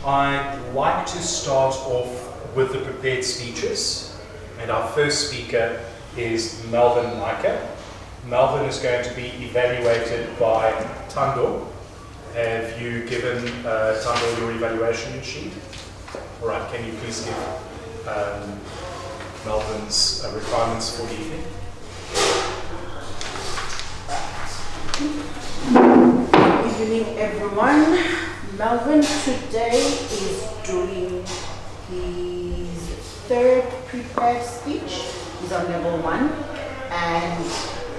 I'd like to start off with the prepared speeches, and our first speaker is Melvin Naiker. Melvin is going to be evaluated by Thando. Have you given Thando your evaluation sheet? All right, can you please give Melvin's requirements for the evening? Good evening, everyone. Melvin today is doing his third prepared speech. He's on level 1, and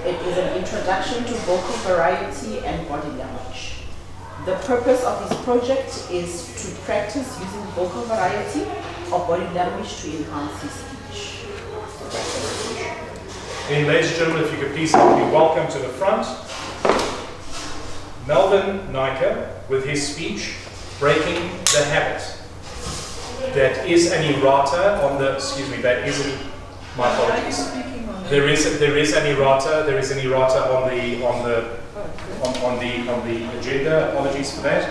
it is an introduction to vocal variety and body language. The purpose of his project is to practice using vocal variety or body language to enhance his speech. And ladies and gentlemen, if you could please help me welcome to the front Melvin Naiker with his speech, Breaking the Habit. That is an errata on the, that is an, my apologies. There is an errata on the agenda. Apologies for that.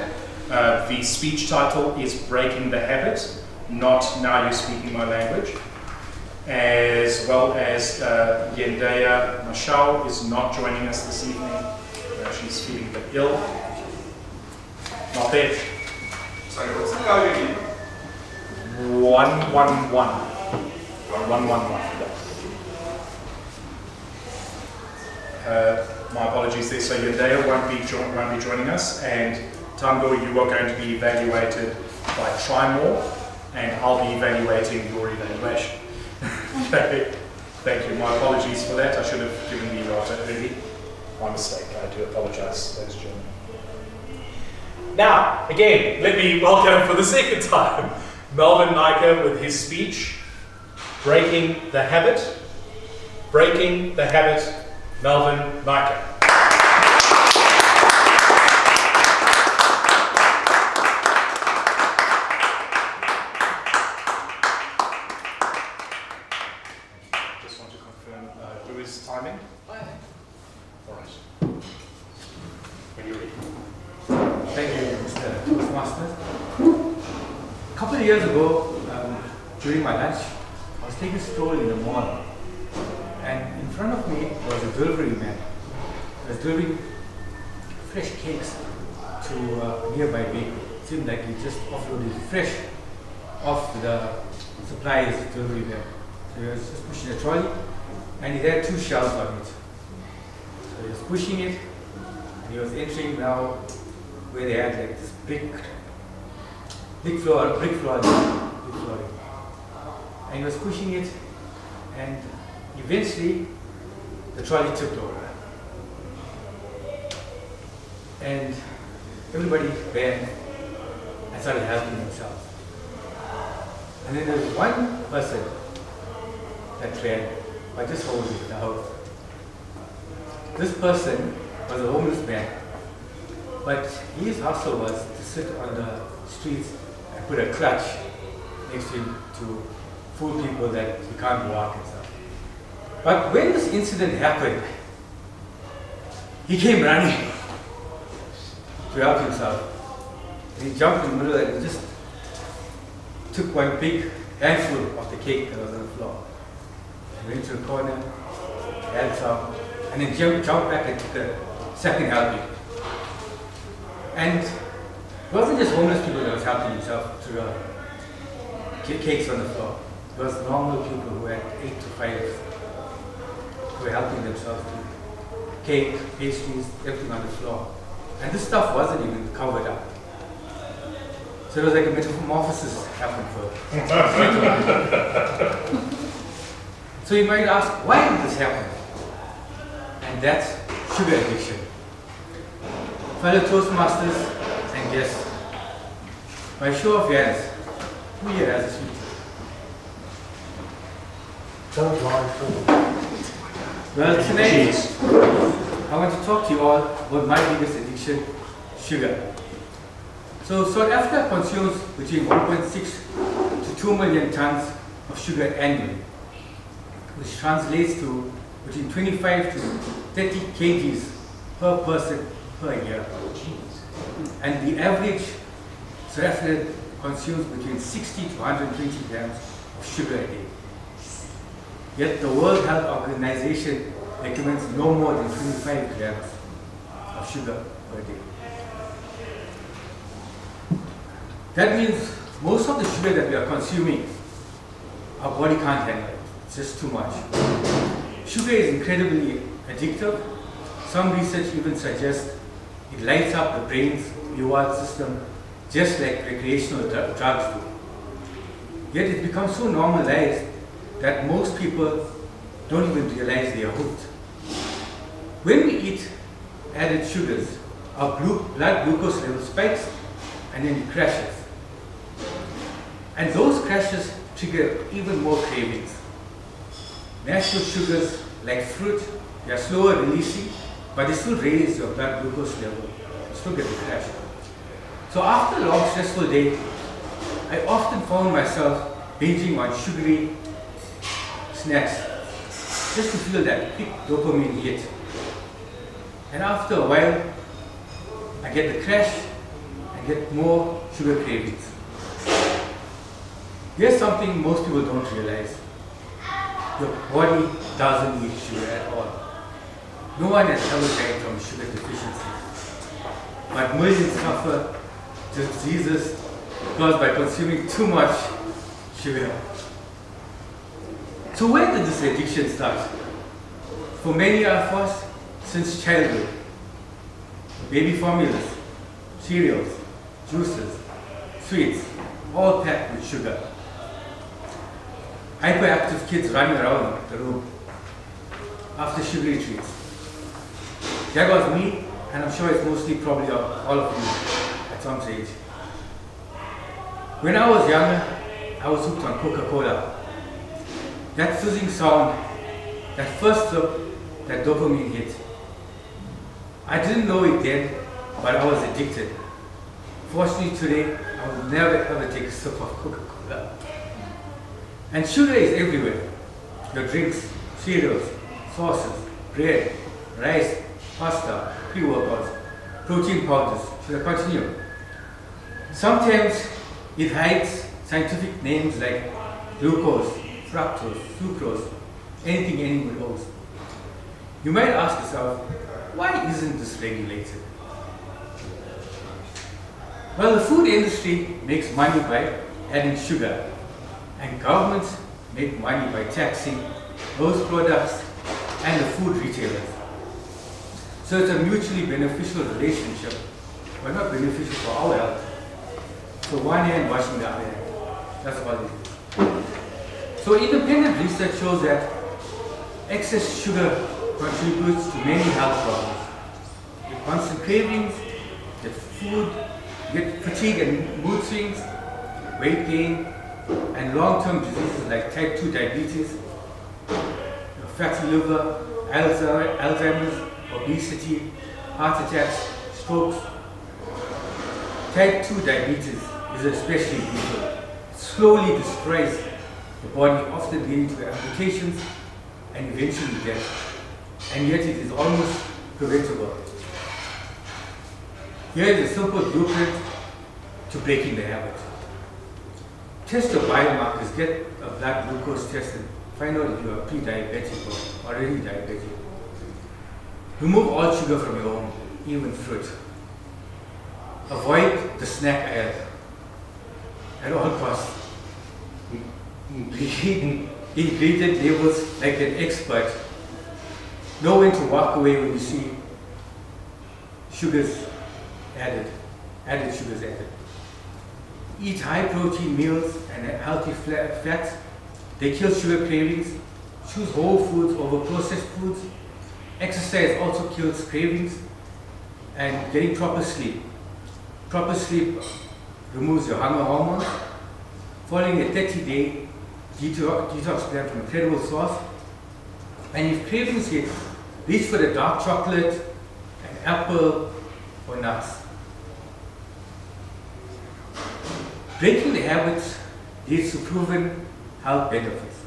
The speech title is Breaking the Habit, not Now You're Speaking My Language. As well as Yendaya Mashau is not joining us this evening. She's feeling a bit ill. Not there. Sorry, what's the code again? 111. 111. My apologies there. So Yendaya won't be joining us, and Thando, you are going to be evaluated by Trimore, and I'll be evaluating your evaluation. Okay. Thank you. My apologies for that. I should have given the errata early. My mistake. I do apologize, ladies and gentlemen. Now, again, let me welcome for the second time Melvin Naiker with his speech, Breaking the Habit. Breaking the Habit, Melvin Naiker. Just want to confirm, who is timing? All right. When you're ready. Thank you, Mr. Toastmaster. A couple of years ago, during my lunch, I was taking a stroll in the mall, and in front of me was a delivery man. He was delivering fresh cakes to a nearby bakery. It seemed like he just offloaded fresh off the supplier's delivery van. So he was just pushing a trolley, and he had 2 shelves on it. So he was pushing it, and he was entering now where they had like this brick flooring. And he was pushing it, and eventually the trolley tipped over. And everybody ran and started helping themselves. And then there was one person that ran by just holding the house. This person was a homeless man. But his hustle was to sit on the streets and put a clutch next to him to fool people that he can't walk and stuff. But when this incident happened, he came running to help himself. And he jumped in the middle and just took one big handful of the cake that was on the floor. He went to the corner, had some, and then jumped back and took a second helping. And it wasn't just homeless people that was helping themselves to cakes on the floor. It was normal people who had 8 to 5 who were helping themselves to cake, pastries, everything on the floor. And this stuff wasn't even covered up. So it was like a metamorphosis happened for So you might ask, why did this happen? And that's sugar addiction. Fellow Toastmasters and guests, by show of hands, who here has a sweet tooth? Well, tonight I want to talk to you all about my biggest addiction, sugar. So South Africa consumes between 1.6 to 2 million tons of sugar annually, which translates to between 25 to 30 kgs per person per year. And the average South African consumes between 60 to 120 grams of sugar a day. Yet the World Health Organization recommends no more than 25 grams of sugar per day. That means most of the sugar that we are consuming, our body can't handle it. It's just too much. Sugar is incredibly addictive. Some research even suggests it lights up the brain's reward system just like recreational drugs do. Yet it becomes so normalized that most people don't even realize they are hooked. When we eat added sugars, our blood glucose level spikes and then it crashes. And those crashes trigger even more cravings. Natural sugars like fruit, they are slower releasing, but they still raise your blood glucose level. You still get the crash. So after a long stressful day, I often found myself binging on sugary snacks just to feel that quick dopamine hit. And after a while, I get the crash and get more sugar cravings. Here's something most people don't realize. Your body doesn't need sugar at all. No one has ever died from sugar deficiency. But millions suffer diseases caused by consuming too much sugar. So where did this addiction start? For many of us, since childhood. Baby formulas, cereals, juices, sweets, all packed with sugar. Hyperactive kids running around the room after sugary treats. That was me, and I'm sure it's mostly probably all of you at some stage. When I was younger, I was hooked on Coca-Cola. That fizzing sound, that first sip, that dopamine hit. I didn't know it then, but I was addicted. Fortunately today, I will never ever take a sip of Coca-Cola. And sugar is everywhere. Your drinks, cereals, sauces, bread, rice, pasta, pre-workouts, protein powders. Should I continue? Sometimes it hides scientific names like glucose, fructose, sucrose, anything anyone knows. You might ask yourself, why isn't this regulated? Well, the food industry makes money by adding sugar, and governments make money by taxing those products and the food retailers. So it's a mutually beneficial relationship, but not beneficial for our health. So one hand washing the other hand. That's all it is. So independent research shows that excess sugar contributes to many health problems. You get constant cravings, you get food, you get fatigue and mood swings, weight gain, and long-term diseases like type 2 diabetes, fatty liver, Alzheimer's, obesity, heart attacks, strokes. Type 2 diabetes is especially lethal. It slowly destroys the body, often leading to amputations and eventually death. And yet it is almost preventable. Here is a simple blueprint to breaking the habit. Test your biomarkers, get a blood glucose test and find out if you are pre-diabetic or already diabetic. Remove all sugar from your home, even fruit. Avoid the snack aisle at all costs. Ingredient labels like an expert. Know when to walk away when you see sugars added sugars added. Eat high protein meals and healthy fats. They kill sugar cravings. Choose whole foods over processed foods. Exercise also kills cravings. And getting proper sleep. Proper sleep removes your hunger hormones. Following a 30-day detox plan from a credible source. And if cravings hit, reach for the dark chocolate, an apple, or nuts. Breaking the habits leads to proven health benefits.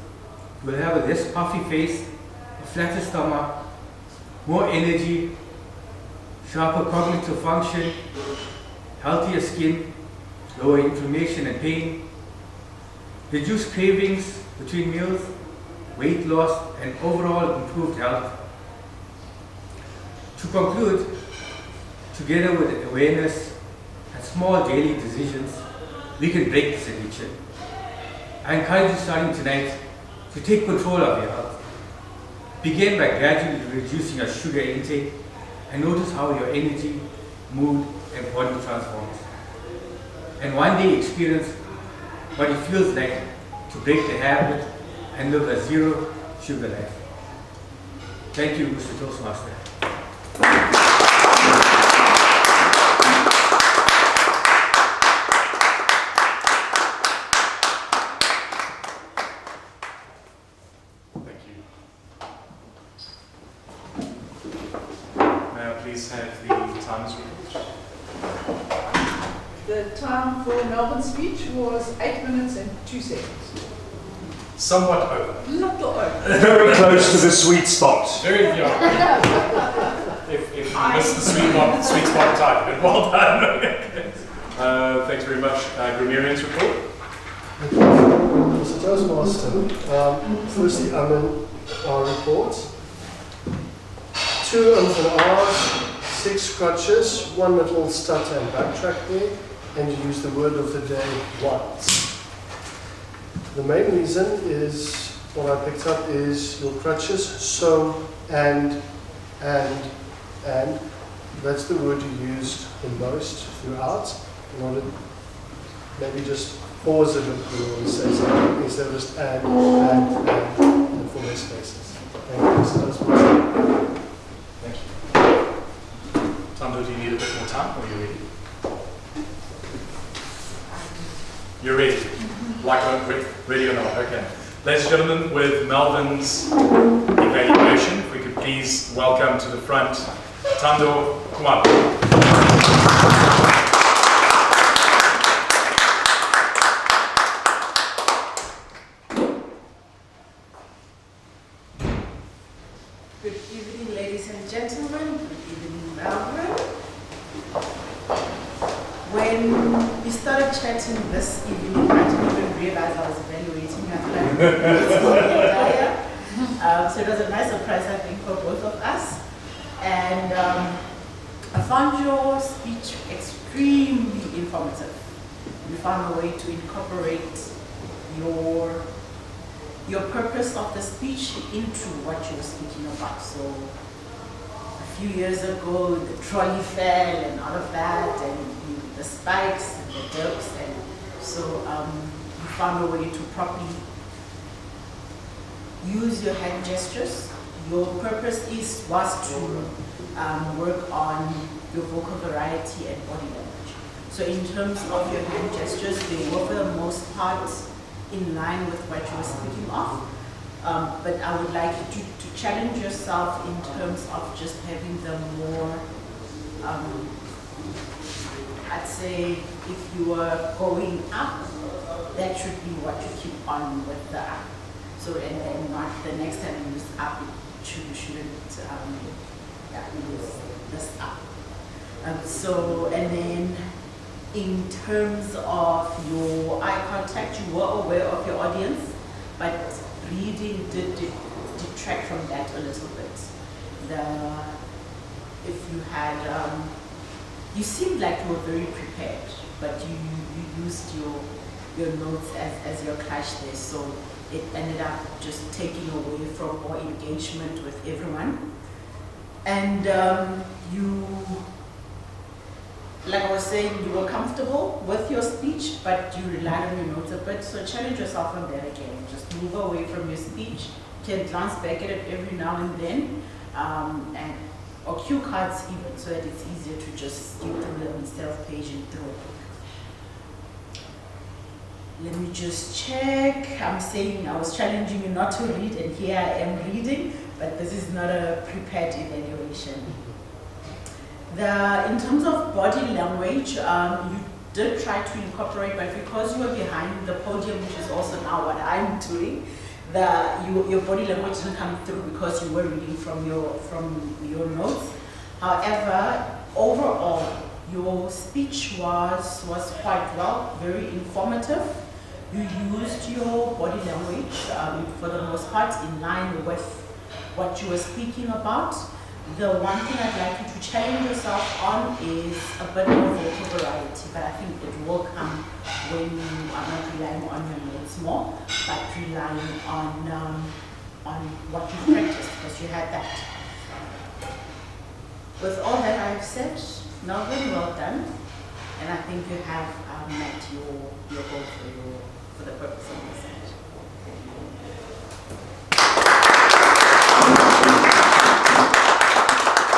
You will have a less puffy face, a flatter stomach, more energy, sharper cognitive function, healthier skin, lower inflammation and pain, reduce cravings between meals, weight loss, and overall improved health. To conclude, together with awareness and small daily decisions, we can break this addiction. I encourage you starting tonight to take control of your health. Begin by gradually reducing your sugar intake and notice how your energy, mood, and body transforms. And one day experience what it feels like to break the habit and live a zero sugar life. Thank you, Mr. Toastmaster. Thank you. May I please have the times report? The time for Melvin's speech was 8 minutes and 2 seconds. Somewhat over. Not the over. Very close to the sweet spot. Very young. If you missed the sweet spot type, but well done. Thanks very much. Grammarian's report. Mr. Toastmaster, firstly, our report. 2 ums and ahs, 6 crutches, 1 little stutter and backtrack there, and you use the word of the day, once. The main reason is, what I picked up is your crutches, so, and. That's the word you used the most throughout. In order, maybe just pause a bit when you say something instead of just and for their spaces. Thank you, Mr. Toastmaster. Thank you. Tando, do you need a bit more time or are you ready? You're ready? Ready or not? Okay. Ladies and gentlemen, with Melvin's evaluation, if we could please welcome to the front Tando Kumar. Good evening, ladies and gentlemen. Good evening, Melvin. When we started chatting this evening, I didn't even realize I was evaluating your plan. So it was a nice surprise, I think, for both of us. And I found your speech extremely informative. You found a way to incorporate your purpose of the speech into what you were speaking about. So a few years ago, the trolley fell and all of that, and the spikes and the dips, and so you found a way to properly use your hand gestures. Your purpose was to work on your vocal variety and body language. So in terms of your hand gestures, they were for the most part in line with what you were speaking of. But I would like you to challenge yourself in terms of just having them more, I'd say if you were going up, that should be what you keep on with the up. So, and then not the next time you use up, you shouldn't use this up. So, and then in terms of your eye contact, you were aware of your audience, but reading did detract from that a little bit. If you had, you seemed like you were very prepared, but you used your notes as your clutch there, so it ended up just taking away from more engagement with everyone. And you, like I was saying, you were comfortable with your speech, but you relied on your notes a bit, so challenge yourself on that again. Just move away from your speech. You can glance back at it every now and then, or cue cards even, so that it's easier to just skip through them instead of paging through it. Let me just check. I'm saying I was challenging you not to read, and here I am reading, but this is not a prepared evaluation. In terms of body language, you did try to incorporate, but because you were behind the podium, which is also now what I'm doing, your body language didn't come through because you were reading from your notes. However, overall, Your speech was quite well, very informative. You used your body language for the most part in line with what you were speaking about. The one thing I'd like you to challenge yourself on is a bit more vocal variety, but I think it will come when you are not relying on your notes more, but relying on what you practiced, because you had that. With all that I've said, Melvin, well done, and I think you have met your goal for the purpose of this.